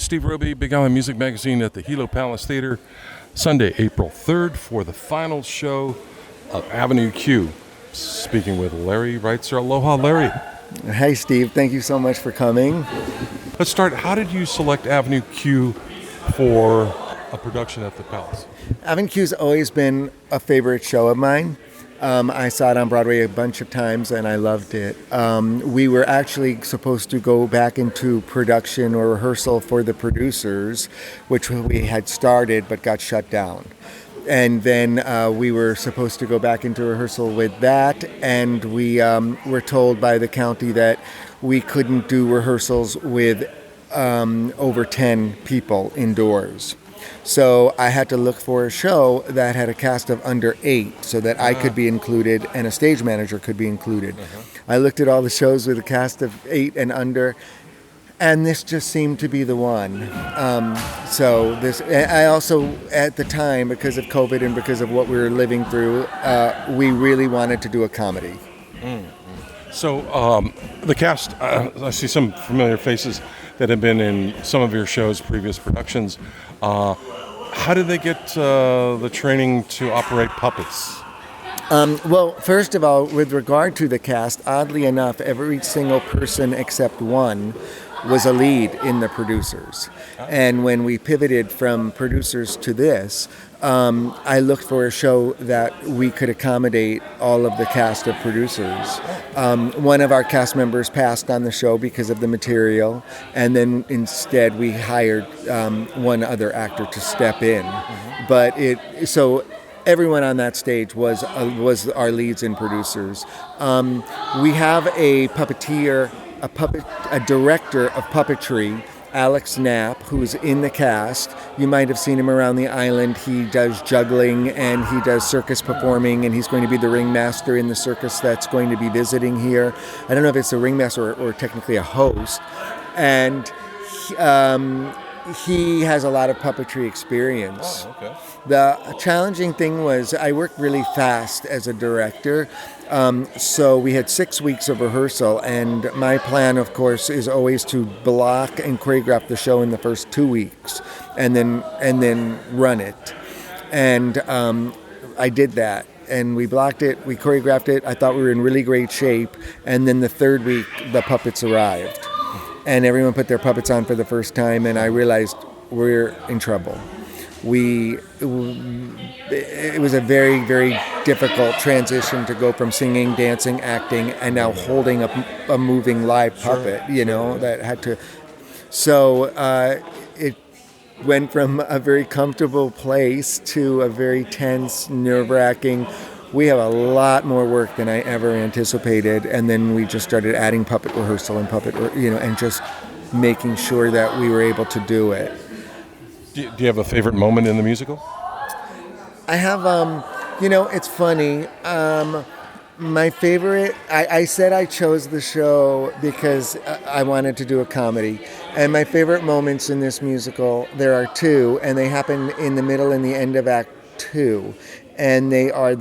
Steve Roby, Big Island Music Magazine at the Hilo Palace Theater, Sunday, April 3rd for the final show of Avenue Q. Speaking with Larry Reitzer. Aloha, Larry. Hey, Steve. Thank you so much for coming. Let's start. How did you select Avenue Q for a production at the Palace? Avenue Q's always been a favorite show of mine. I saw it on Broadway a bunch of times and I loved it. We were actually supposed to go back into production or rehearsal for the producers, which we had started but got shut down. And then we were supposed to go back into rehearsal with that, and we were told by the county that we couldn't do rehearsals with over 10 people indoors. So I had to look for a show that had a cast of under 8 so that I could be included and a stage manager could be included. I looked at all the shows with a cast of 8 and under, and this just seemed to be the one. I also, at the time, because of COVID and because of what we were living through, we really wanted to do a comedy. So the cast, I see some familiar faces that have been in some of your shows, previous productions. How did they get the training to operate puppets? Well, first of all, with regard to the cast, oddly enough, every single person except one was a lead in the producers. And when we pivoted from producers to this, I looked for a show that we could accommodate all of the cast of producers. One of our cast members passed on the show because of the material, and then instead we hired one other actor to step in. But so everyone on that stage was our leads and producers. We have a puppeteer, a director of puppetry, Alex Knapp, who's in the cast. You might have seen him around the island. He does juggling and he does circus performing, and he's going to be the ringmaster in the circus that's going to be visiting here. I don't know if it's a ringmaster or technically a host. And he has a lot of puppetry experience. Oh, okay. The challenging thing was I worked really fast as a director. So we had 6 weeks of rehearsal, and my plan, of course, is always to block and choreograph the show in the first 2 weeks, and then run it. And I did that, and we blocked it, we choreographed it. I thought we were in really great shape, and then the third week, the puppets arrived, and everyone put their puppets on for the first time, and I realized we're in trouble. It was a very, very difficult transition to go from singing, dancing, acting, and now holding a moving live puppet, that had to. So it went from a very comfortable place to a very tense, nerve-wracking. We have a lot more work than I ever anticipated, and then we just started adding puppet rehearsal and and just making sure that we were able to do it. Do you have a favorite moment in the musical? I have, it's funny. My favorite, I said I chose the show because I wanted to do a comedy. And my favorite moments in this musical, there are 2, and they happen in the middle and the end of Act 2. And they are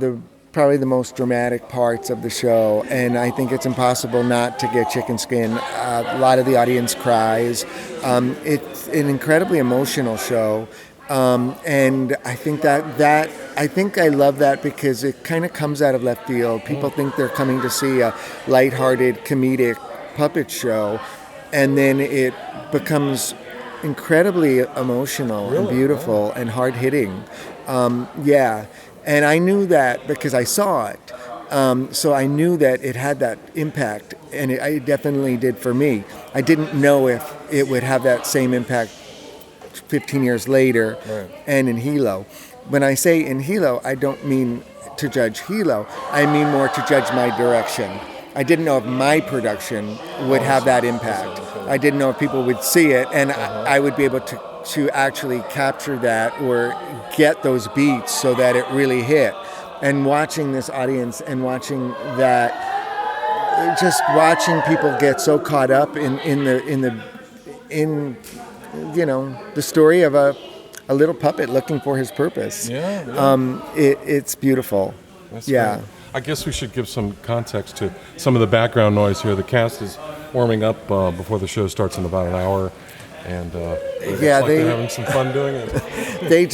probably the most dramatic parts of the show, and I think it's impossible not to get chicken skin. A lot of the audience cries. It's an incredibly emotional show, and I think I love that because it kind of comes out of left field. People think they're coming to see a lighthearted, comedic puppet show, and then it becomes incredibly emotional and beautiful and hard-hitting. And I knew that because I saw it. So I knew that it had that impact, and it definitely did for me. I didn't know if it would have that same impact 15 years later and in Hilo. When I say in Hilo, I don't mean to judge Hilo. I mean more to judge my direction. I didn't know if my production would have that impact. I didn't know if people would see it, and I would be able to actually capture that or get those beats so that it really hit. And watching this audience and watching people get so caught up in the story of a little puppet looking for his purpose. It's beautiful. That's great. I guess we should give some context to some of the background noise here. The cast is warming up before the show starts in about an hour. and Yeah, they're having some fun doing it. They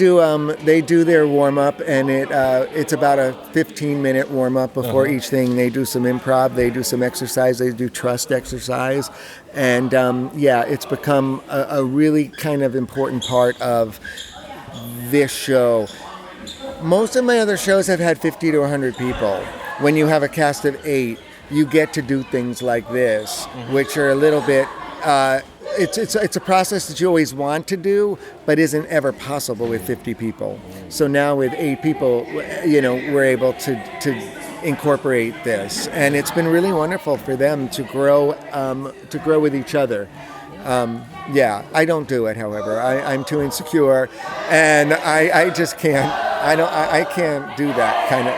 do their warm up, and it's about a 15-minute warm up before each thing. They do some improv, they do some exercise, they do trust exercise, and it's become a really kind of important part of this show. Most of my other shows have had 50 to 100 people. When you have a cast of 8, you get to do things like this, which are a little bit. It's a process that you always want to do, but isn't ever possible with 50 people. So now with 8 people, we're able to incorporate this, and it's been really wonderful for them to grow with each other. I don't do it, however. I'm too insecure, and I just can't. I can't do that kind of,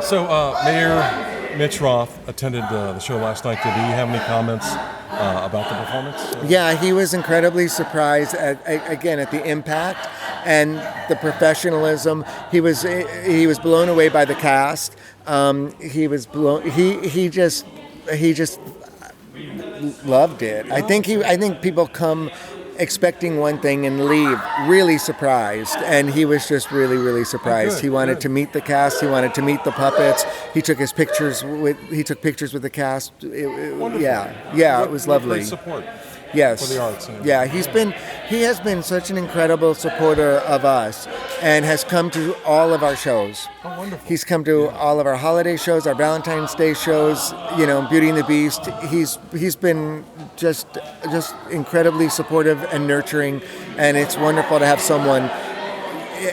So Mayor Mitch Roth attended the show last night. Did he have any comments about the performance? Yeah, he was incredibly surprised at the impact and the professionalism. He was blown away by the cast. He just loved it. I think people come expecting one thing and leave really surprised, and he was just really, really surprised. He wanted to meet the cast. He wanted to meet the puppets. He took pictures with the cast. It was lovely. Great support. Yes. For the arts. Yeah, he has been such an incredible supporter of us, and has come to all of our shows. Oh, wonderful. He's come to all of our holiday shows, our Valentine's Day shows, Beauty and the Beast. He's been just incredibly supportive and nurturing, and it's wonderful to have someone,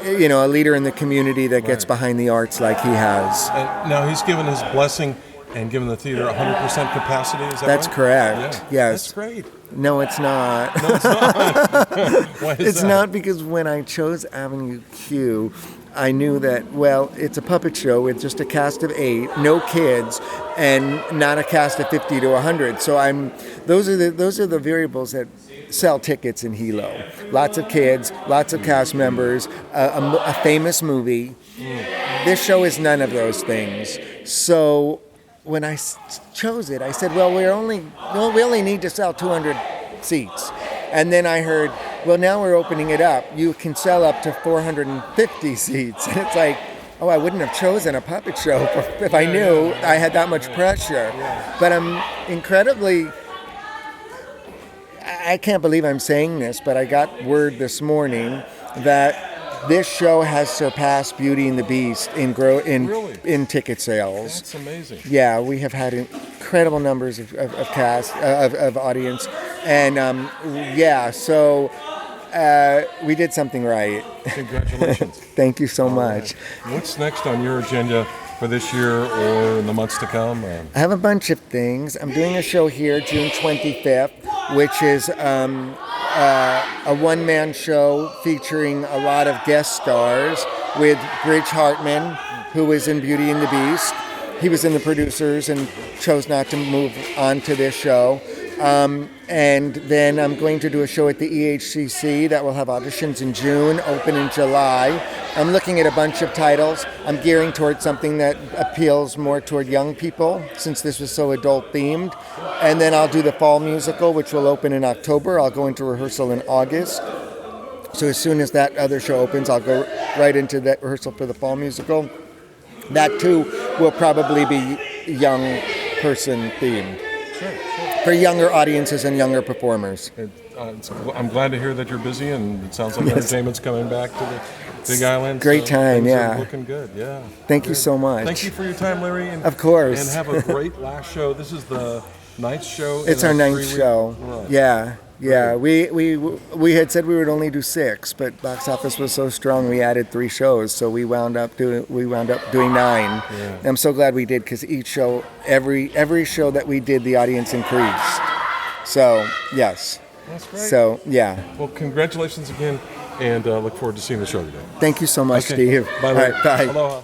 a leader in the community that gets behind the arts like he has. And now he's given his blessing and given the theater 100% capacity. Is that That's right? correct. Yeah. Yes. That's great. No, it's not. No, it's not. Why is It's that? not, because when I chose Avenue Q, I knew that, it's a puppet show with just a cast of 8, no kids, and not a cast of 50 to 100. So those are the variables that sell tickets in Hilo. Lots of kids, lots of cast members, a famous movie. This show is none of those things. So when I chose it, I said, we only need to sell 200 seats. And then I heard, now we're opening it up. You can sell up to 450 seats. And it's like, I wouldn't have chosen a puppet show if I knew I had that much pressure. But I'm incredibly, I can't believe I'm saying this, but I got word this morning that this show has surpassed Beauty and the Beast in ticket sales. That's amazing. Yeah, we have had incredible numbers of cast of audience, and so we did something right. Congratulations. Thank you so much. Right. What's next on your agenda for this year or in the months to come? I have a bunch of things. I'm doing a show here June 25th, which is a one-man show featuring a lot of guest stars with Bridge Hartman, who was in Beauty and the Beast. He was in the producers and chose not to move on to this show. And then I'm going to do a show at the EHCC that will have auditions in June, open in July. I'm looking at a bunch of titles. I'm gearing towards something that appeals more toward young people, since this was so adult themed. And then I'll do the fall musical, which will open in October. I'll go into rehearsal in August. So as soon as that other show opens, I'll go right into that rehearsal for the fall musical. That too will probably be young person themed. Sure. For younger audiences and younger performers. I'm glad to hear that you're busy, and it sounds like entertainment's coming back to the Big Island. Great time, things are looking good, yeah. Thank you so much. Thank you for your time, Larry. And, of course. And have a great last show. This is the 9th show. It's our 9th show. Run. Yeah. We had said we would only do 6, but box office was so strong we added 3 shows, so we wound up doing 9. Yeah. I'm so glad we did, because each show, every show that we did, the audience increased. So yes. That's great. So yeah. Well, congratulations again, and look forward to seeing the show today. Thank you so much, Steve. Bye. Larry. All right, bye. Aloha.